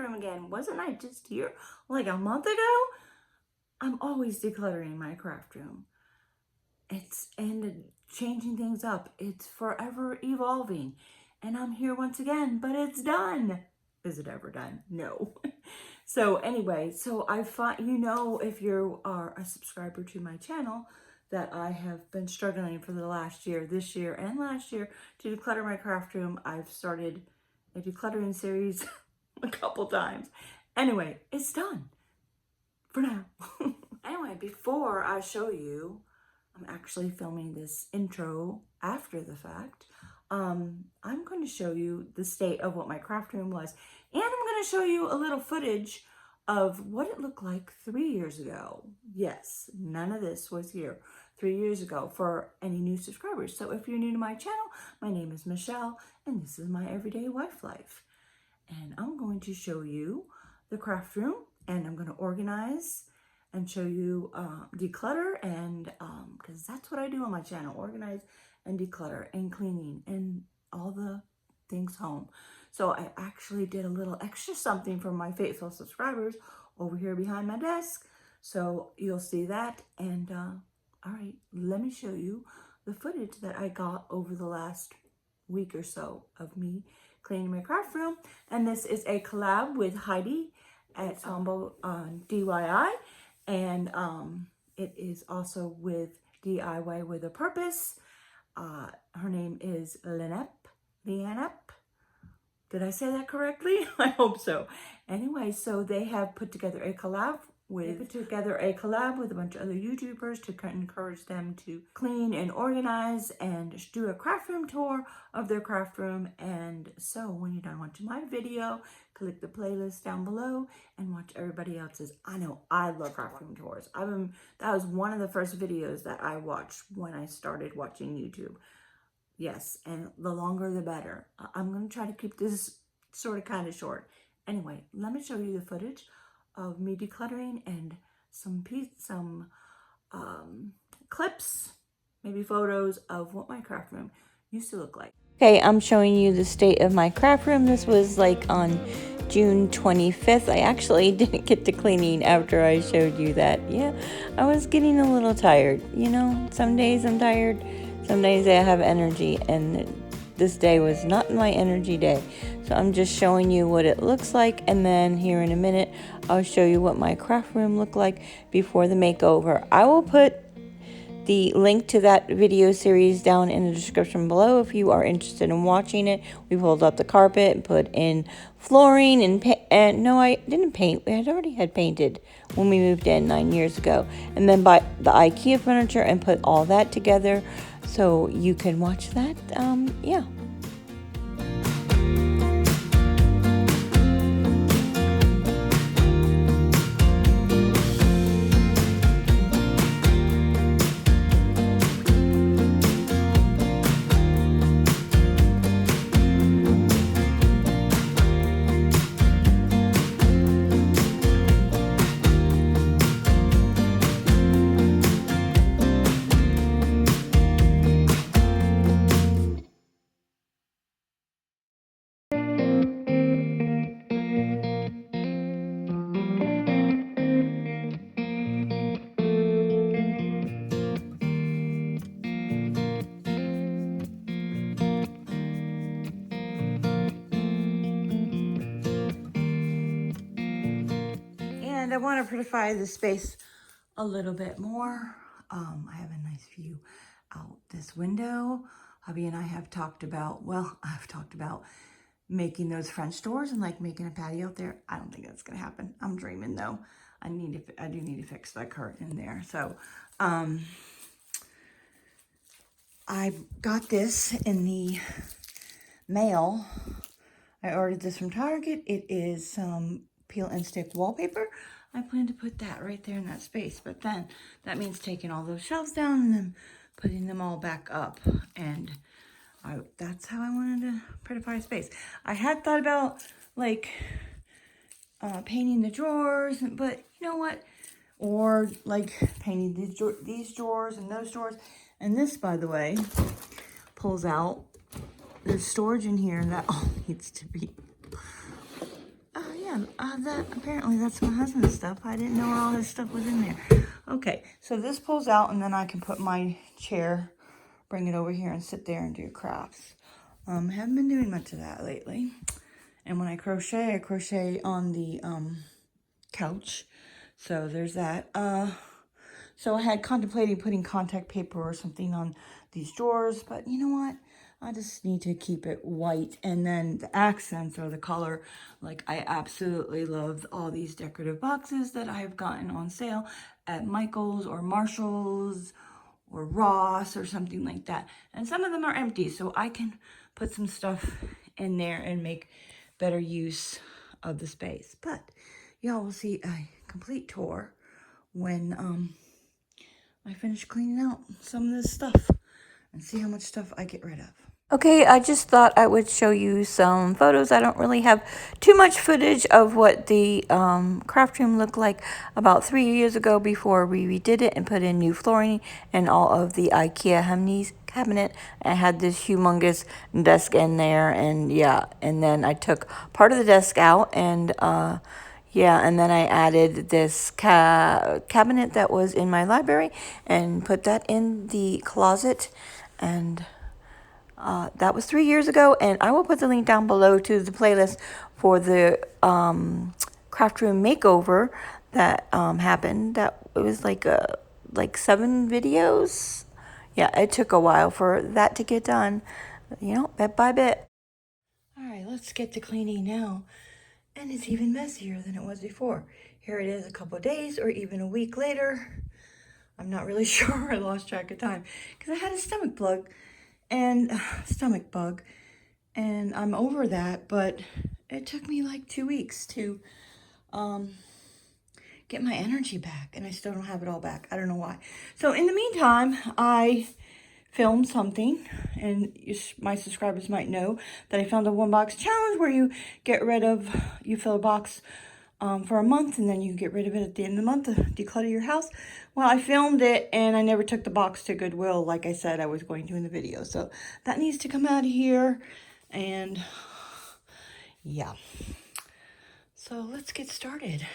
room again. Wasn't I just here like a month ago? I'm always decluttering my craft room. And changing things up. It's forever evolving. And I'm here once again, but it's done. Is it ever done? No. So anyway, so I find, you know, if you are a subscriber to my channel, that I have been struggling for the last year, this year and last year, to declutter my craft room. I've started a decluttering series a couple times. Anyway, it's done for now. Anyway, before I show you, I'm actually filming this intro after the fact. I'm going to show you the state of what my craft room was. And I'm going to show you a little footage of what it looked like 3 years ago. Yes, none of this was here 3 years ago for any new subscribers. So if you're new to my channel, my name is Michelle and this is My Everyday Wife Life. And I'm going to show you the craft room and I'm going to organize and show you declutter and because that's what I do on my channel, organize and declutter and cleaning and all the things home. So I actually did a little extra something for my faithful subscribers over here behind my desk. So you'll see that. And all right, let me show you the footage that I got over the last week or so of me cleaning my craft room. And this is a collab with Heidi at Combo DIY. And it is also with DIY with a Purpose. Her name is Leanep. Did I say that correctly? I hope so. Anyway, so they have put together a collab with a bunch of other YouTubers to encourage them to clean and organize and do a craft room tour of their craft room. And so when you're done watching my video, click the playlist down below and watch everybody else's. I know I love craft room tours. That was one of the first videos that I watched when I started watching YouTube. Yes, and the longer the better. I'm going to try to keep this sort of kind of short. Anyway, let me show you the footage of me decluttering and some clips, maybe photos of what my craft room used to look like. Okay, I'm showing you the state of my craft room. This was like on June 25th. I actually didn't get to cleaning after I showed you that. Yeah, I was getting a little tired. You know, some days I'm tired. Some days I have energy, and this day was not my energy day. So I'm just showing you what it looks like, and then here in a minute, I'll show you what my craft room looked like before the makeover. I will put the link to that video series down in the description below if you are interested in watching it. We pulled up the carpet and put in flooring and no, I didn't paint. We already had painted when we moved in 9 years ago. And then buy the Ikea furniture and put all that together. So you can watch that. Yeah. And I want to prettify the space a little bit more. I have a nice view out this window. Hubby and I have talked about, well, I've talked about making those French doors and like making a patio out there. I don't think that's going to happen. I'm dreaming though. I do need to fix that curtain in there. So, I got this in the mail. I ordered this from Target. It is some peel and stick wallpaper. I plan to put that right there in that space, but then that means taking all those shelves down and then putting them all back up. And that's how I wanted to prettify space. I had thought about like painting the drawers, but you know what? Or like painting these drawers and those drawers. And this, by the way, pulls out. There's storage in here that all needs to be, yeah, yeah, apparently that's my husband's stuff. I didn't know all his stuff was in there. Okay, so this pulls out, and then I can put my chair, bring it over here, and sit there and do crafts. Haven't been doing much of that lately. And when I crochet on the couch. So there's that. So I had contemplated putting contact paper or something on these drawers, but you know what? I just need to keep it white, and then the accents or the color. Like, I absolutely love all these decorative boxes that I have gotten on sale at Michael's or Marshall's or Ross or something like that. And some of them are empty, so I can put some stuff in there and make better use of the space. But y'all will see a complete tour when I finish cleaning out some of this stuff and see how much stuff I get rid of. Okay, I just thought I would show you some photos. I don't really have too much footage of what the craft room looked like about 3 years ago before we redid it and put in new flooring and all of the Ikea Hemnes cabinet. I had this humongous desk in there, and yeah, and then I took part of the desk out, and yeah, and then I added this cabinet that was in my library and put that in the closet, and that was 3 years ago, and I will put the link down below to the playlist for the craft room makeover that happened. That it was like 7 videos. Yeah, it took a while for that to get done, you know, bit by bit. All right, let's get to cleaning now. And it's even messier than it was before. Here it is a couple of days or even a week later. I'm not really sure. I lost track of time because I had a stomach bug, and I'm over that, but it took me like 2 weeks to get my energy back, and I still don't have it all back. I don't know why. So in the meantime, I filmed something, and my subscribers might know that I found a 1-box challenge where you fill a box for a month, and then you get rid of it at the end of the month to declutter your house. Well, I filmed it, and I never took the box to Goodwill like I said I was going to in the video. So that needs to come out of here, and yeah. So let's get started.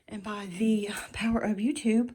And by the power of YouTube,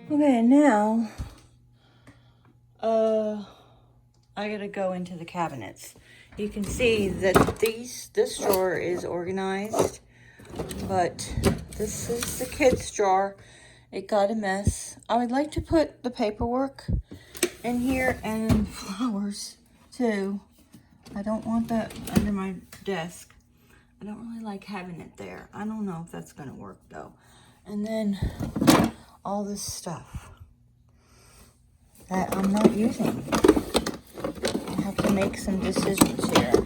okay, now, I gotta go into the cabinets. You can see that this drawer is organized, but this is the kids' drawer. It got a mess. I would like to put the paperwork in here and flowers too. I don't want that under my desk. I don't really like having it there. I don't know if that's gonna work though. And then all this stuff that I'm not using. I have to make some decisions here,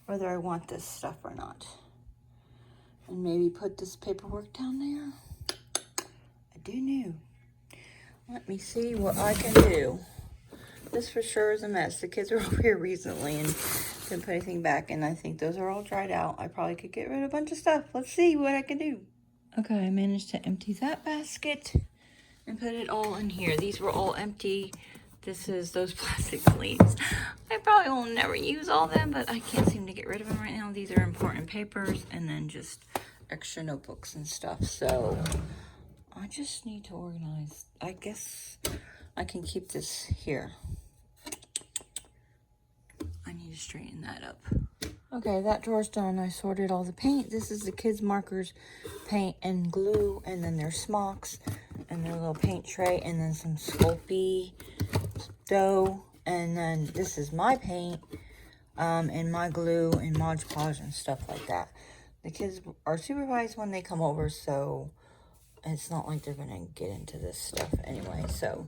whether I want this stuff or not. And maybe put this paperwork down there. I do know. Let me see what I can do. This for sure is a mess. The kids were over here recently and didn't put anything back, and I think those are all dried out. I probably could get rid of a bunch of stuff. Let's see what I can do. Okay, I managed to empty that basket and put it all in here. These were all empty This is those plastic sleeves. I probably will never use all of them, but I can't seem to get rid of them right now. These are important papers and then just extra notebooks and stuff. So I just need to organize. I guess I can keep this here. I need to straighten that up. Okay, that drawer's done. I sorted all the paint. This is the kids' markers, paint and glue, and then their smocks, and their little paint tray, and then some Sculpey dough, and then this is my paint, and my glue, and Mod Podge, and stuff like that. The kids are supervised when they come over, so it's not like they're gonna get into this stuff anyway. So,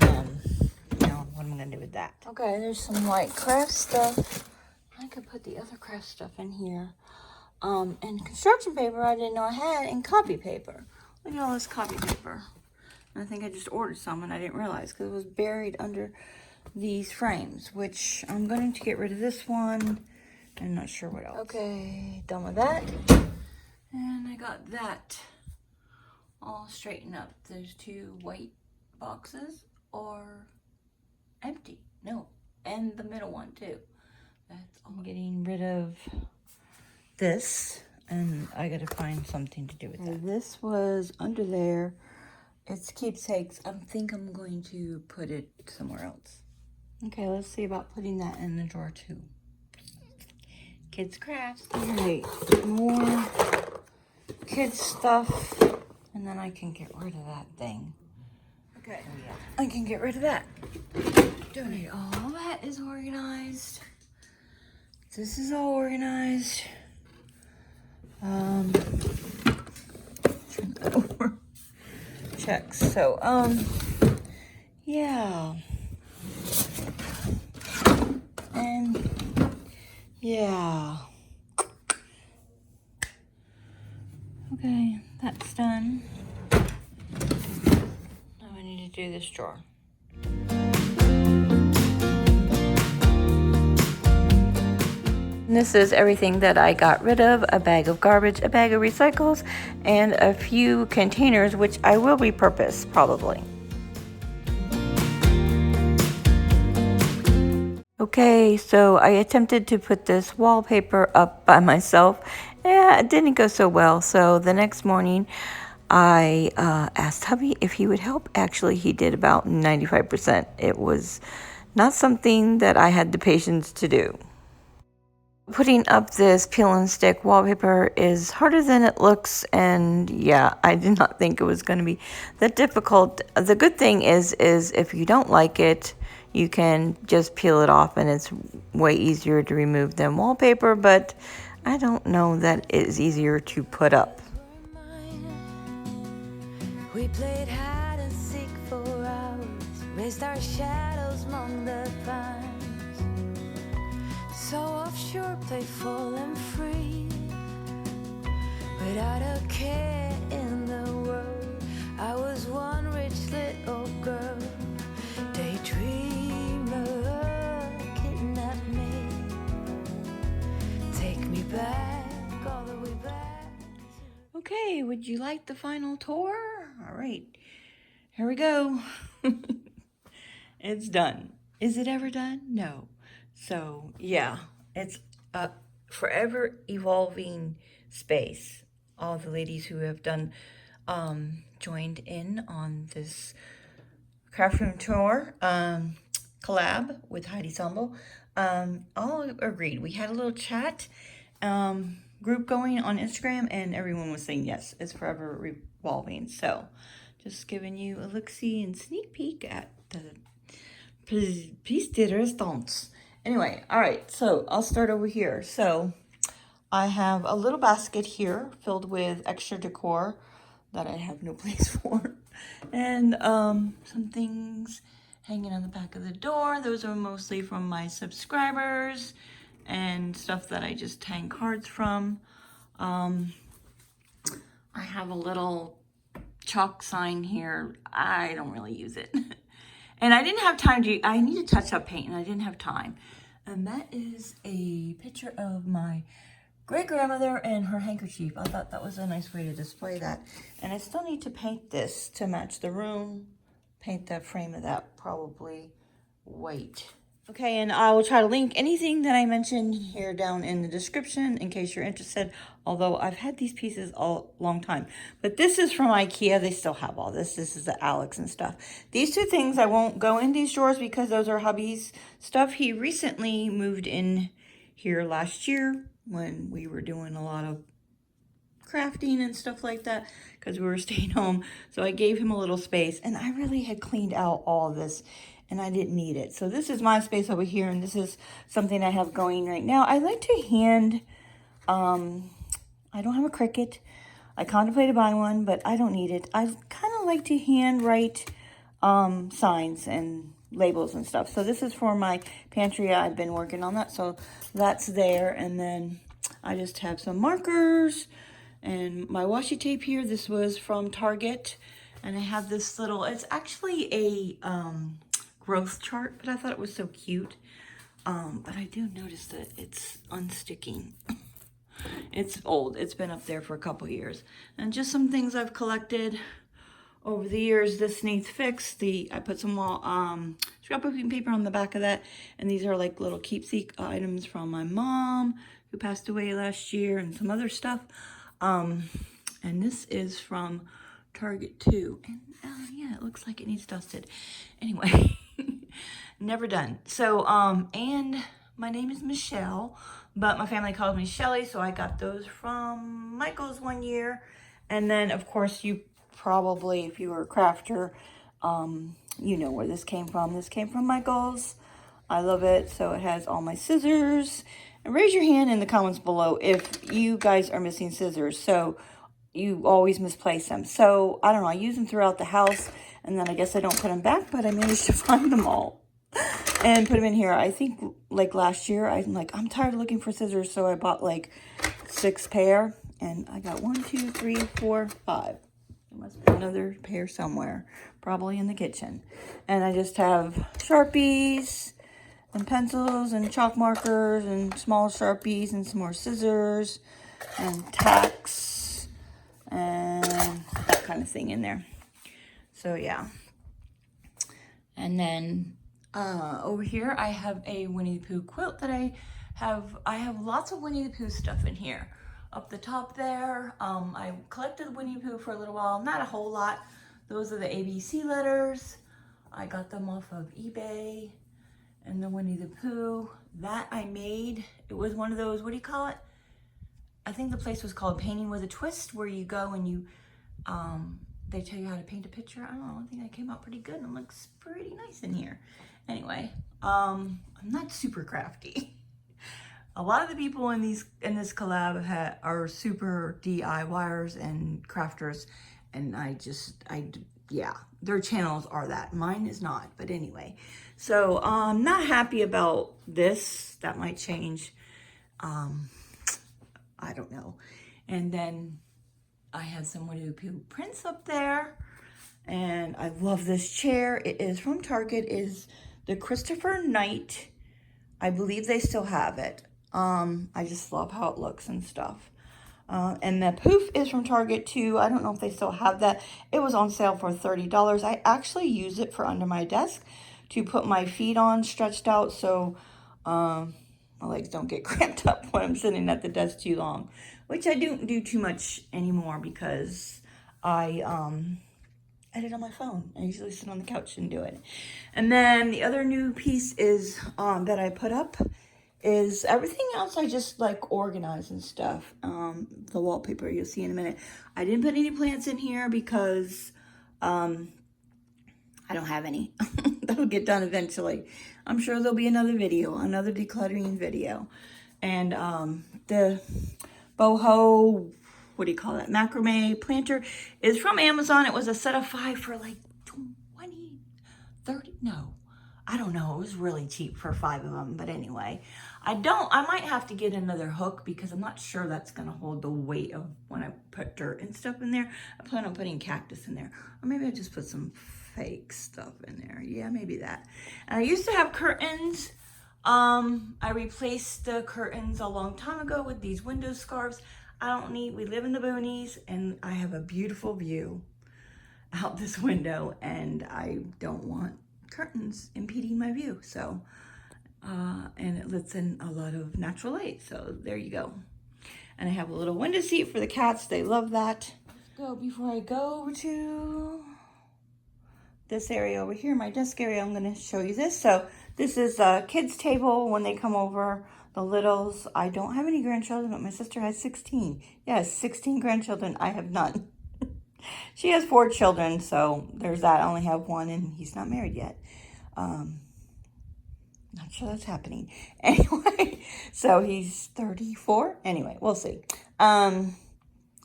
now what am I gonna do with that? Okay, there's some like craft stuff. I could put the other craft stuff in here. And construction paper I didn't know I had, and copy paper. Look at all this copy paper. And I think I just ordered some and I didn't realize because it was buried under these frames, which I'm going to get rid of this one. I'm not sure what else. Okay, done with that. And I got that all straightened up. Those two white boxes are empty. No, and the middle one too. That's all. I'm getting rid of this, and I gotta find something to do with that. This was under there. It's keepsakes. I think I'm going to put it somewhere else. Okay, let's see about putting that in the drawer too. Kids crafts. All right, more kids stuff, and then I can get rid of that thing. Okay, I can get rid of that. Donate. All that is organized. This is all organized. Turn that over. Checks. So, yeah. And, yeah. Okay, that's done. Now I need to do this drawer. This is everything that I got rid of: a bag of garbage, a bag of recycles, and a few containers, which I will repurpose probably. Okay, so I attempted to put this wallpaper up by myself. Yeah, it didn't go so well. So the next morning, I asked hubby if he would help. Actually, he did about 95%. It was not something that I had the patience to do. Putting up this peel and stick wallpaper is harder than it looks, and yeah, I did not think it was going to be that difficult. The good thing is if you don't like it, you can just peel it off, and it's way easier to remove than wallpaper, but I don't know that it is easier to put up. We played hide and seek for hours, raised our shadows among the pines. So offshore, playful and free, without a care in the world. I was one rich little girl, daydreamer, kidnap me, take me back, all the way back. Okay, would you like the final tour? All right, here we go. It's done. Is it ever done? No. So yeah, it's a forever evolving space. All the ladies who have done joined in on this Craftroom tour, collab with Heidi Sambo, all agreed. We had a little chat group going on Instagram, and everyone was saying yes, it's forever revolving. So just giving you a look-see and sneak peek at the piece de resistance. Anyway, all right, so I'll start over here. So I have a little basket here filled with extra decor that I have no place for, and some things hanging on the back of the door. Those are mostly from my subscribers and stuff that I just hang cards from. I have a little chalk sign here. I don't really use it. And I didn't have time to, I need to touch up paint, and I didn't have time. And that is a picture of my great-grandmother and her handkerchief. I thought that was a nice way to display that. And I still need to paint this to match the room. Paint the frame of that probably white. Okay, and I will try to link anything that I mentioned here down in the description in case you're interested. Although I've had these pieces all long time. But this is from Ikea. They still have all this. This is the Alex and stuff. These two things, I won't go in these drawers because those are hubby's stuff. He recently moved in here last year when we were doing a lot of crafting and stuff like that because we were staying home. So I gave him a little space, and I really had cleaned out all of this and I didn't need it. So this is my space over here, and this is something I have going right now. I like to hand, I don't have a Cricut. I contemplated buying one, but I don't need it. I kind of like to hand write signs and labels and stuff. So this is for my pantry. I've been working on that, so that's there. And then I just have some markers and my washi tape here. This was from Target, and I have this little, it's actually a growth chart, but I thought it was so cute. But I do notice that it's unsticking. It's old. It's been up there for a couple years. And just some things I've collected over the years. This needs fixed. I put some scrapbooking paper on the back of that, and these are like little keepsake items from my mom who passed away last year, and some other stuff. And this is from Target too. And yeah, it looks like it needs dusted. Anyway, never done. So, and my name is Michelle, but my family calls me Shelly, so I got those from Michael's one year. And then, of course, you probably, if you were a crafter, you know where this came from. This came from Michael's. I love it. So it has all my scissors. And raise your hand in the comments below if you guys are missing scissors. So you always misplace them. So I don't know. I use them throughout the house, and then I guess I don't put them back, but I managed to find them all and put them in here. I think like last year, I'm tired of looking for scissors, so I bought like 6 pair, and I got 1, 2, 3, 4, 5. There must be another pair somewhere, probably in the kitchen. And I just have Sharpies and pencils and chalk markers and small Sharpies and some more scissors and tacks and that kind of thing in there. So yeah. And then over here I have a Winnie the Pooh quilt that I have lots of Winnie the Pooh stuff in here. Up the top there, I collected Winnie the Pooh for a little while, not a whole lot. Those are the ABC letters. I got them off of eBay. And the Winnie the Pooh that I made, it was one of those, what do you call it? I think the place was called Painting with a Twist, where you go and you, they tell you how to paint a picture. I don't know, I think I came out pretty good and it looks pretty nice in here. Anyway, I'm not super crafty. A lot of the people in this collab are super DIYers and crafters, and yeah, their channels are that. Mine is not, but anyway. So I'm not happy about this. That might change. I don't know. And then I have some Winnie the Pooh prints up there. And I love this chair. It is from Target. It is the Christopher Knight. I believe they still have it. I just love how it looks and stuff. And the poof is from Target too. I don't know if they still have that. It was on sale for $30. I actually use it for under my desk to put my feet on stretched out, so my legs don't get cramped up when I'm sitting at the desk too long, which I don't do too much anymore because I edit on my phone. I usually sit on the couch and do it. And then the other new piece is that I put up is everything else I just like organize and stuff. The wallpaper you'll see in a minute. I didn't put any plants in here because I don't have any. That'll get done eventually. I'm sure there'll be another video, another decluttering video. And the boho, what do you call that, macrame planter is from Amazon. It was a set of 5 for like 20, 30, no. I don't know, it was really cheap for 5 of them, but anyway. I might have to get another hook because I'm not sure that's gonna hold the weight of when I put dirt and stuff in there. I plan on putting cactus in there. Or maybe I just put some fake stuff in there. Yeah, maybe that. And I used to have curtains. I replaced the curtains a long time ago with these window scarves. We live in the boonies and I have a beautiful view out this window and I don't want curtains impeding my view. So, and it lets in a lot of natural light. So there you go. And I have a little window seat for the cats. They love that. Before I go over to this area over here, my desk area, I'm going to show you this. So this is a kids' table when they come over, the littles. I don't have any grandchildren, but my sister has 16. Yes, 16 grandchildren. I have none. She has 4 children, so there's that. I only have one, and he's not married yet. Not sure that's happening. Anyway, so he's 34. Anyway, we'll see.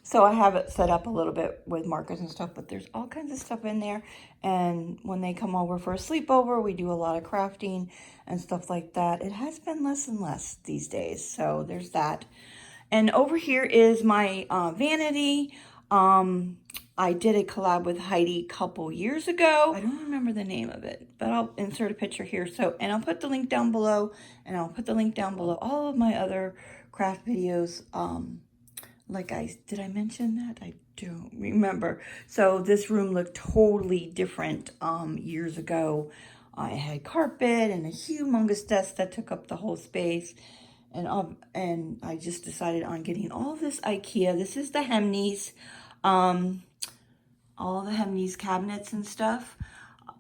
So I have it set up a little bit with markers and stuff, but there's all kinds of stuff in there. And when they come over for a sleepover, we do a lot of crafting and stuff like that. It has been less and less these days. So there's that. And over here is my vanity. I did a collab with Heidi a couple years ago. I don't remember the name of it, but I'll insert a picture here. So, and I'll put the link down below, and I'll put the link down below all of my other craft videos. Did I mention that? I don't remember. So this room looked totally different years ago. I had carpet and a humongous desk that took up the whole space. And I just decided on getting all this Ikea. This is the Hemneys. All the Hemneys cabinets and stuff.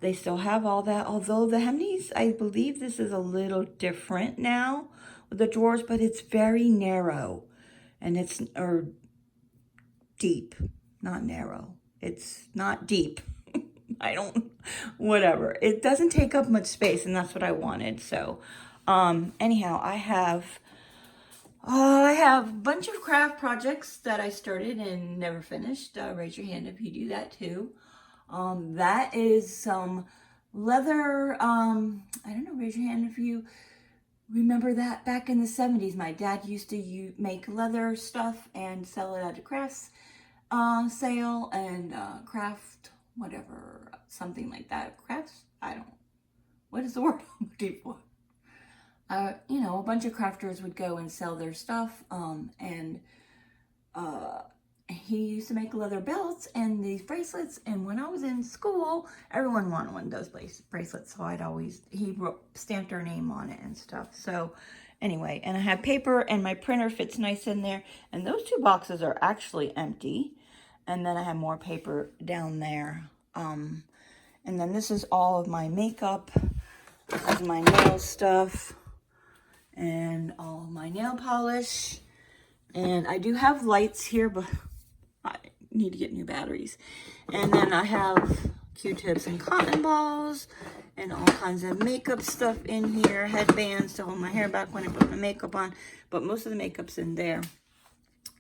They still have all that. Although the Hemneys, I believe this is a little different now with the drawers, but it's very narrow. And it's, or deep, not narrow. It's not deep. Whatever. It doesn't take up much space, and that's what I wanted. So, anyhow, I have a bunch of craft projects that I started and never finished. Raise your hand if you do that too. That is some leather, I don't know, raise your hand if you remember that back in the 70s. My dad used to make leather stuff and sell it at a crafts sale and craft, whatever, something like that. Crafts, what is the word I'm looking for? You know, a bunch of crafters would go and sell their stuff, and he used to make leather belts and these bracelets, and when I was in school, everyone wanted one of those bracelets, so he stamped our name on it and stuff. So anyway, and I have paper, and my printer fits nice in there, and those 2 boxes are actually empty, and then I have more paper down there, and then this is all of my makeup, this is my nail stuff, and all my nail polish. And I do have lights here, but I need to get new batteries. And then I have Q-tips and cotton balls and all kinds of makeup stuff in here, headbands to hold my hair back when I put my makeup on, but most of the makeup's in there,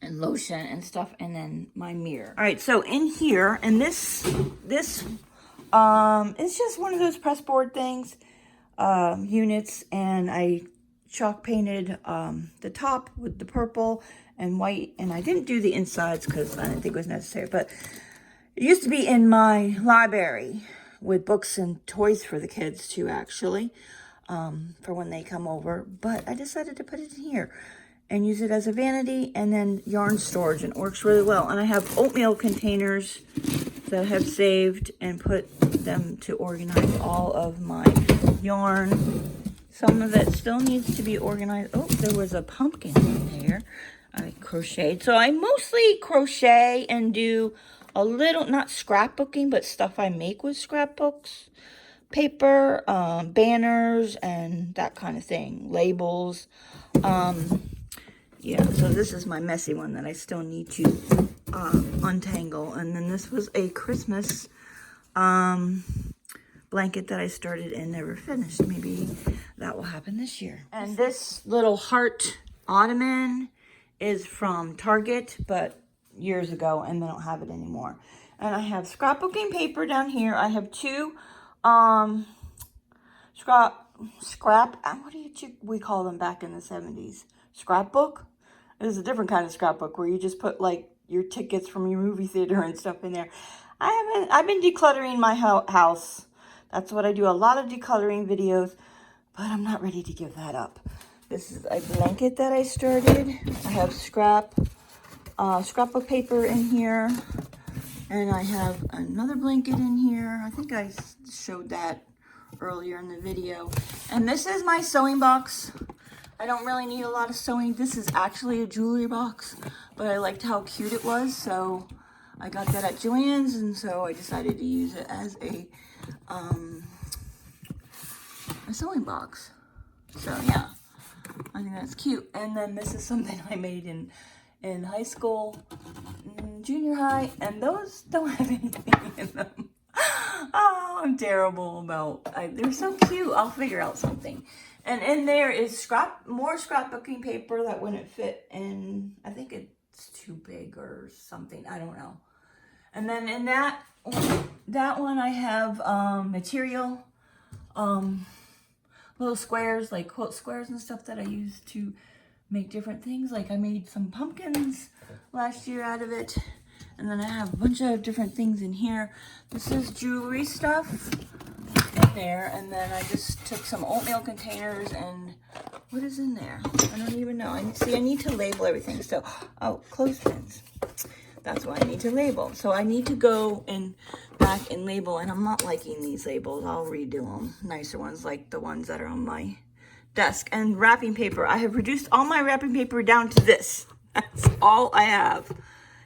and lotion and stuff, and then my mirror. All right, so in here, and this is just one of those press board things, units, and I chalk painted the top with the purple and white, and I didn't do the insides because I didn't think it was necessary, but it used to be in my library with books and toys for the kids too, actually, for when they come over, but I decided to put it in here and use it as a vanity and then yarn storage, and it works really well. And I have oatmeal containers that I have saved and put them to organize all of my yarn. Some of it still needs to be organized. Oh, there was a pumpkin in there. I crocheted. So I mostly crochet and do a little, not scrapbooking, but stuff I make with scrapbooks. Paper, banners, and that kind of thing. Labels. Yeah, so this is my messy one that I still need to untangle. And then this was a Christmas blanket that I started and never finished. Maybe that will happen this year. And this little heart ottoman is from Target, but years ago, and they don't have it anymore. And I have scrapbooking paper down here. I have 2 what do we call them back in the 70s? Scrapbook? This is a different kind of scrapbook where you just put like your tickets from your movie theater and stuff in there. I've been decluttering my house. That's what I do, a lot of decluttering videos, but I'm not ready to give that up. This is a blanket that I started. I have scrapbook paper in here, and I have another blanket in here. I think I showed that earlier in the video. And this is my sewing box. I don't really need a lot of sewing. This is actually a jewelry box, but I liked how cute it was, so I got that at Joann's, and so I decided to use it as a sewing box. So yeah, I think that's cute. And then this is something I made in high school, junior high, and those don't have anything in them. Oh, I'm terrible about, they're so cute. I'll figure out something. And in there is more scrapbooking paper that wouldn't fit in, I think it's too big or something, I don't know. And then in that one I have material, little squares, like quote squares and stuff that I use to make different things. Like I made some pumpkins last year out of it. And then I have a bunch of different things in here. This is jewelry stuff in there. And then I just took some oatmeal containers and what is in there? I don't even know. I need to label everything. So, oh, clothespins. That's why I need to label. So I need to go back and label, and I'm not liking these labels. I'll redo them. Nicer ones like the ones that are on my desk. And wrapping paper. I have reduced all my wrapping paper down to this. That's all I have.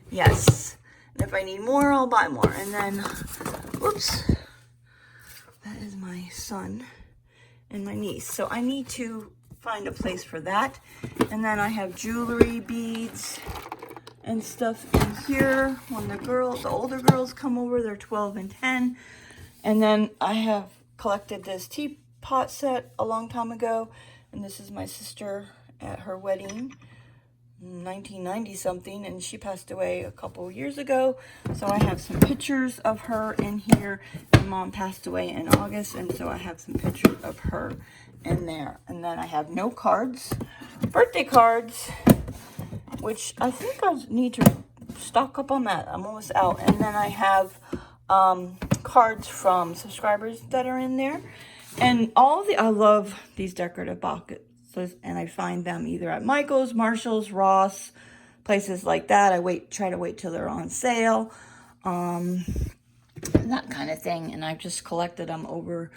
Yes. And if I need more, I'll buy more. And then, whoops. That is my son and my niece. So I need to find a place for that. And then I have jewelry, beads, and stuff in here. When the older girls come over, they're 12 and 10. And then I have collected this teapot set a long time ago. And this is my sister at her wedding, 1990 something, and she passed away a couple years ago. So I have some pictures of her in here. My mom passed away in August, and so I have some pictures of her in there. And then I have note cards, birthday cards, which I think I need to stock up on that. I'm almost out. And then I have cards from subscribers that are in there. And I love these decorative boxes. And I find them either at Michael's, Marshall's, Ross, places like that. I try to wait till they're on sale, that kind of thing. And I've just collected them over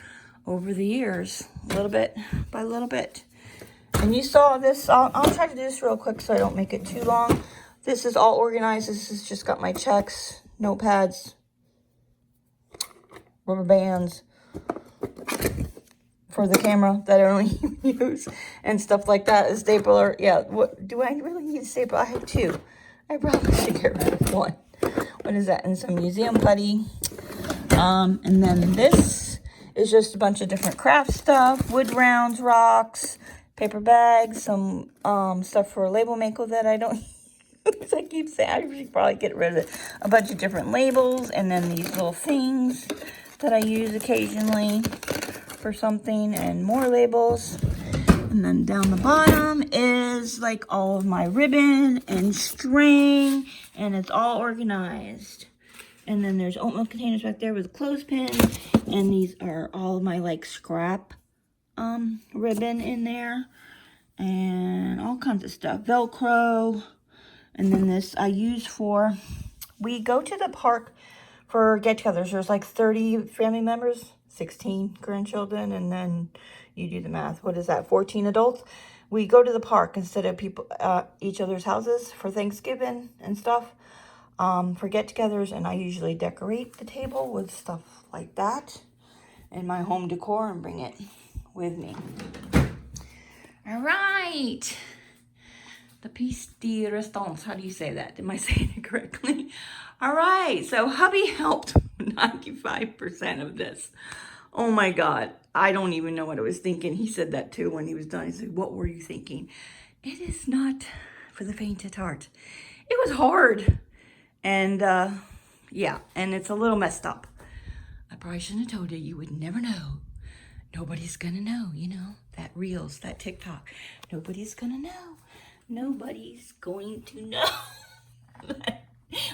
the years, little bit by little bit. And you saw this. I'll try to do this real quick so I don't make it too long. This is all organized. This has just got my checks, notepads, rubber bands for the camera that I don't even use, and stuff like that. A stapler. Yeah, what do I really need a stapler? I have two. I probably should get rid of one. What is that? And some museum putty. And then this is just a bunch of different craft stuff, wood rounds, rocks, paper bags, some stuff for label maker that I don't use. I keep saying I should probably get rid of it. A bunch of different labels, and then these little things that I use occasionally for something, and more labels. And then down the bottom is like all of my ribbon and string, and it's all organized. And then there's oatmeal containers back there with a clothespin, and these are all of my like scrap ribbon in there, and all kinds of stuff, Velcro. And then this I use we go to the park for get-togethers. There's like 30 family members, 16 grandchildren, and then you do the math. What is that? 14 adults. We go to the park instead of people each other's houses for Thanksgiving and stuff, for get-togethers, and I usually decorate the table with stuff like that and my home decor and bring it with me. All right. The piece de resistance. How do you say that? Am I saying it correctly? All right. So hubby helped 95% of this. Oh my God. I don't even know what I was thinking. He said that too when he was done. He said, "What were you thinking?" It is not for the faint at heart. It was hard. And yeah, and it's a little messed up. I probably shouldn't have told you. You would never know. Nobody's gonna know, you know, that Reels, that TikTok. Nobody's gonna know. Nobody's going to know.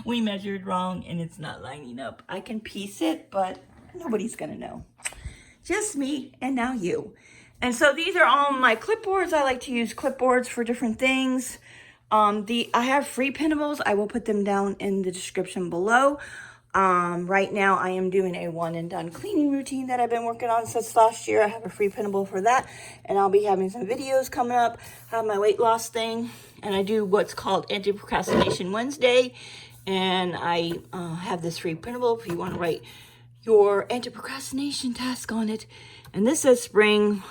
We measured wrong and it's not lining up. I can piece it, but nobody's gonna know. Just me and now you. And so these are all my clipboards. I like to use clipboards for different things. I have free printables. I will put them down in the description below. Right now I am doing a one and done cleaning routine that I've been working on since last year. I have a free printable for that, and I'll be having some videos coming up. I have my weight loss thing, and I do what's called Anti-Procrastination Wednesday, and I have this free printable if you want to write your anti-procrastination task on it. And this says spring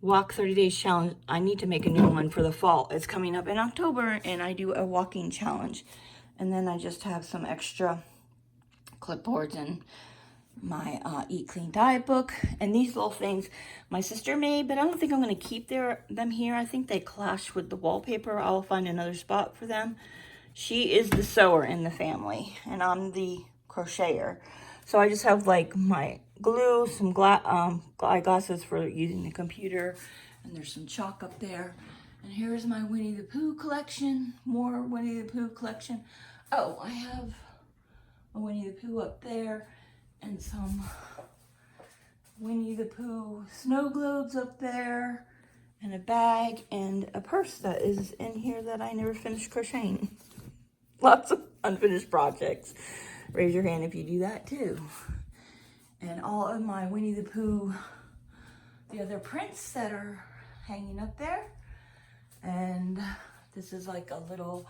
walk 30 days challenge. I need to make a new one for the fall. It's coming up in October, and I do a walking challenge. And then I just have some extra clipboards and my Eat Clean Diet book. And these little things my sister made, but I don't think I'm going to keep them here. I think they clash with the wallpaper. I'll find another spot for them. She is the sewer in the family, and I'm the crocheter. So I just have like my glue, some eyeglasses for using the computer, and there's some chalk up there. And here's my Winnie the Pooh collection, more Winnie the Pooh collection. Oh, I have a Winnie the Pooh up there and some Winnie the Pooh snow globes up there and a bag and a purse that is in here that I never finished crocheting. Lots of unfinished projects. Raise your hand if you do that too. And all of my Winnie the Pooh, the other prints that are hanging up there. And this is like a little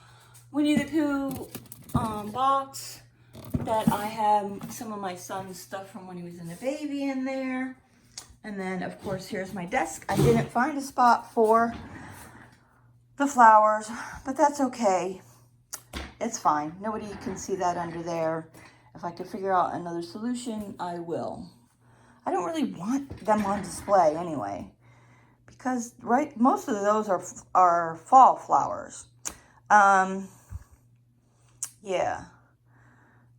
Winnie the Pooh box that I have some of my son's stuff from when he was in a baby in there. And then of course here's my desk. I didn't find a spot for the flowers, but that's okay. It's fine. Nobody can see that under there. If I could figure out another solution, I will. I don't really want them on display anyway, because most of those are fall flowers. Yeah.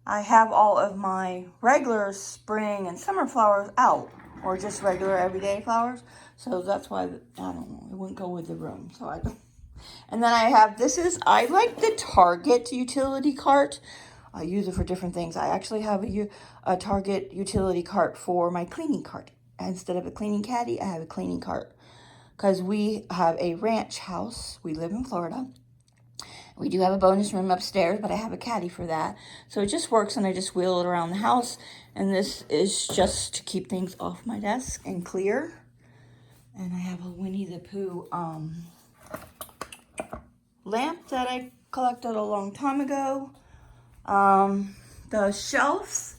I have all of my regular spring and summer flowers out, or just regular everyday flowers. So that's why, I don't know, it wouldn't go with the room. So I don't. And then I have, I like the Target utility cart. I use it for different things. I actually have a Target utility cart for my cleaning cart. Instead of a cleaning caddy, I have a cleaning cart. Because we have a ranch house. We live in Florida. We do have a bonus room upstairs, but I have a caddy for that. So it just works, and I just wheel it around the house. And this is just to keep things off my desk and clear. And I have a Winnie the Pooh lamp that I collected a long time ago. The shelves,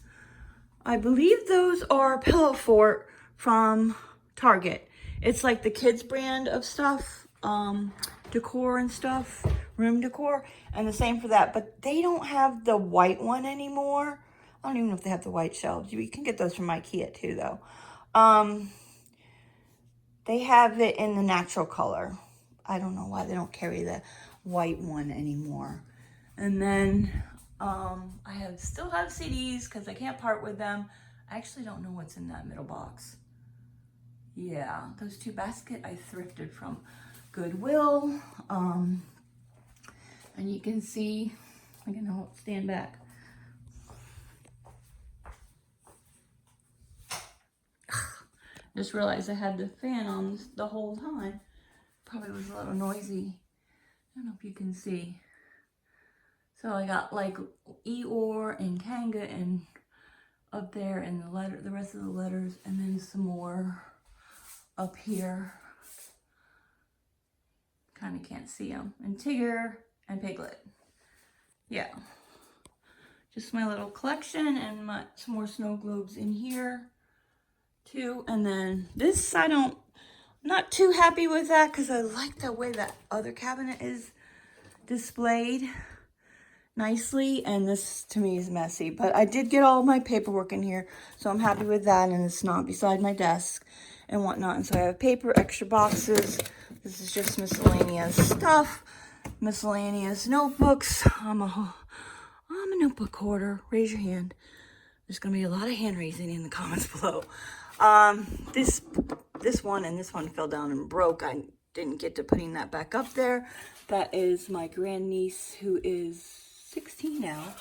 I believe those are Pillow Fort from Target. It's like the kids brand of stuff, decor and stuff, room decor, and the same for that. But they don't have the white one anymore. I don't even know if they have the white shelves. You can get those from Ikea too, though. They have it in the natural color. I don't know why they don't carry the white one anymore. And then I still have CDs because I can't part with them. I actually don't know what's in that middle box. Yeah, those two baskets I thrifted from Goodwill. And you can see, I can stand back. Just realized I had the fan on the whole time. Probably was a little noisy. I don't know if you can see. So I got like Eeyore and Kanga and up there, and the rest of the letters, and then some more up here. Kind of can't see them. And Tigger and Piglet. Yeah. Just my little collection, and some more snow globes in here too. And then this, not too happy with that because I like the way that other cabinet is displayed nicely, and this to me is messy. But I did get all my paperwork in here, so I'm happy with that, and it's not beside my desk and whatnot. And so I have paper, extra boxes. This is just miscellaneous stuff, miscellaneous notebooks. I'm a notebook hoarder. Raise your hand. There's gonna be a lot of hand raising in the comments below. This one and this one fell down and broke. I didn't get to putting that back up there. That is my grandniece, who is 16 now,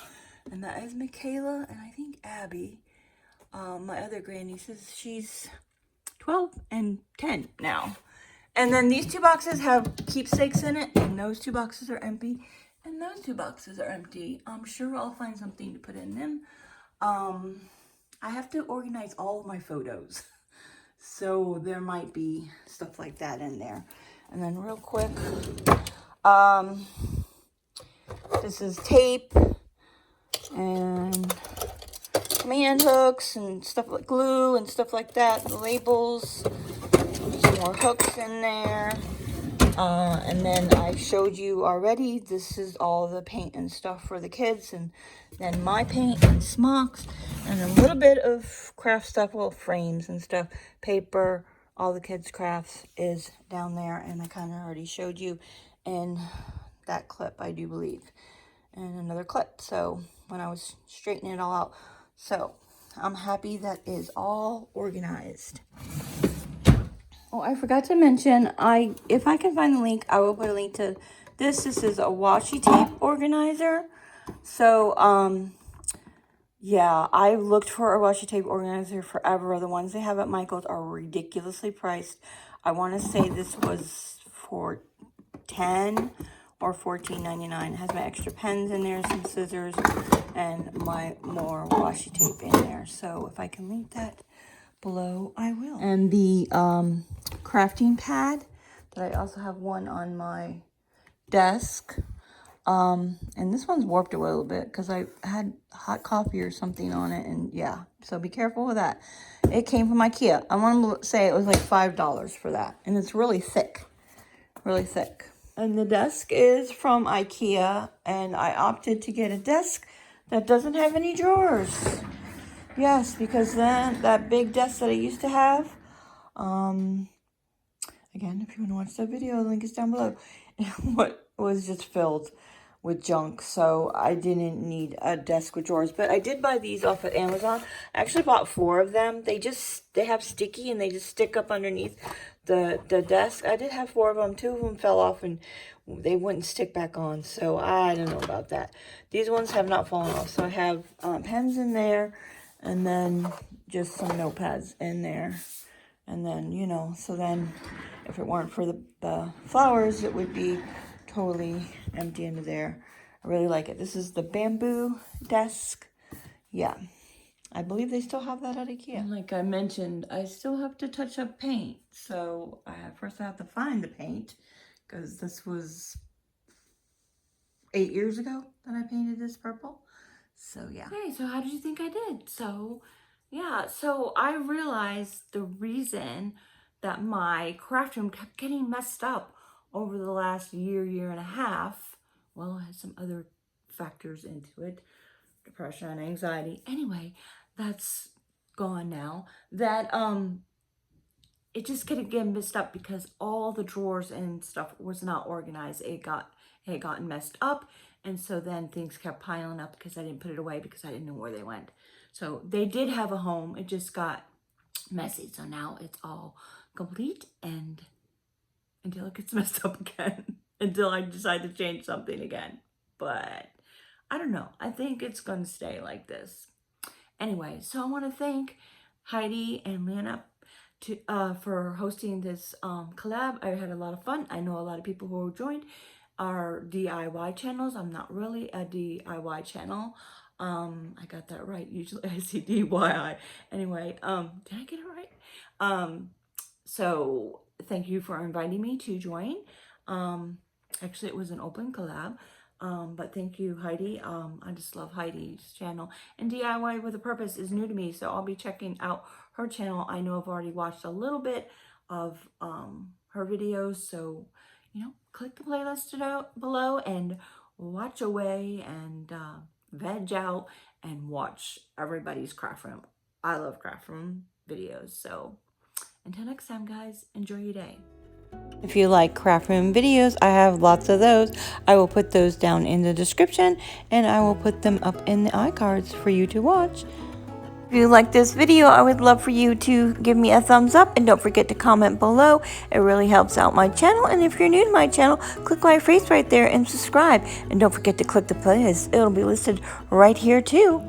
and that is Michaela and I think Abby. My other grandnieces, she's 12 and 10 now. And then these two boxes have keepsakes in it, and those two boxes are empty. And those 2 boxes are empty. I'm sure I'll find something to put in them. I have to organize all of my photos. So there might be stuff like that in there. And then real quick, this is tape and command hooks and stuff like glue and stuff like that. The labels, some more hooks in there. And then I showed you already, this is all the paint and stuff for the kids, and then my paint and smocks, and a little bit of craft stuff, well, frames and stuff, paper, all the kids' crafts is down there, and I kind of already showed you in that clip, I do believe, and another clip, so when I was straightening it all out. So I'm happy that is all organized. Oh, I forgot to mention, if I can find the link, I will put a link to this. This is a washi tape organizer. So, yeah, I looked for a washi tape organizer forever. The ones they have at Michael's are ridiculously priced. I want to say this was for $10 or $14.99. It has my extra pens in there, some scissors, and my more washi tape in there. So if I can link that below, I will. And the crafting pad that I also have one on my desk, and this one's warped a little bit because I had hot coffee or something on it, and yeah, so be careful with that. It came from Ikea. I want to say it was like $5 for that, and it's really thick, really thick. And the desk is from Ikea, and I opted to get a desk that doesn't have any drawers. Yes, because then that big desk that I used to have, again, if you want to watch that video, the link is down below. What was just filled with junk, so I didn't need a desk with drawers. But I did buy these off of Amazon. I actually bought 4 of them. They have sticky and they just stick up underneath the desk. I did have 4 of them. 2 of them fell off and they wouldn't stick back on, so I don't know about that. These ones have not fallen off, so I have pens in there. And then just some notepads in there. And then, you know, so then if it weren't for the flowers, it would be totally empty into there. I really like it. This is the bamboo desk. Yeah. I believe they still have that at Ikea. And like I mentioned, I still have to touch up paint. So first I have to find the paint, because this was 8 years ago that I painted this purple. So yeah. Okay, so how did you think I did? So yeah, so I realized the reason that my craft room kept getting messed up over the last year and a half. Well, it has some other factors into it, depression and anxiety. Anyway, that's gone now. That it just kept getting messed up because all the drawers and stuff was not organized. It had gotten messed up. And so then things kept piling up because I didn't put it away because I didn't know where they went. So they did have a home. It just got messy. So now it's all complete, and until it gets messed up again, until I decide to change something again. But I don't know. I think it's going to stay like this. Anyway, so I want to thank Heidi and Lana for hosting this collab. I had a lot of fun. I know a lot of people who joined are DIY channels. I'm not really a DIY channel. I got that right. Usually I say DIY. Anyway, did I get it right? So thank you for inviting me to join. Actually, it was an open collab. But thank you, Heidi. I just love Heidi's channel. And DIY with a Purpose is new to me, so I'll be checking out her channel. I know I've already watched a little bit of her videos, so you know, click the playlist below and watch away and veg out and watch everybody's craft room. I love craft room videos. So until next time, guys, enjoy your day. If you like craft room videos, I have lots of those. I will put those down in the description, and I will put them up in the iCards for you to watch. If you like this video, I would love for you to give me a thumbs up, and don't forget to comment below. It really helps out my channel. And if you're new to my channel, click my face right there and subscribe. And don't forget to click the playlist. It'll be listed right here too.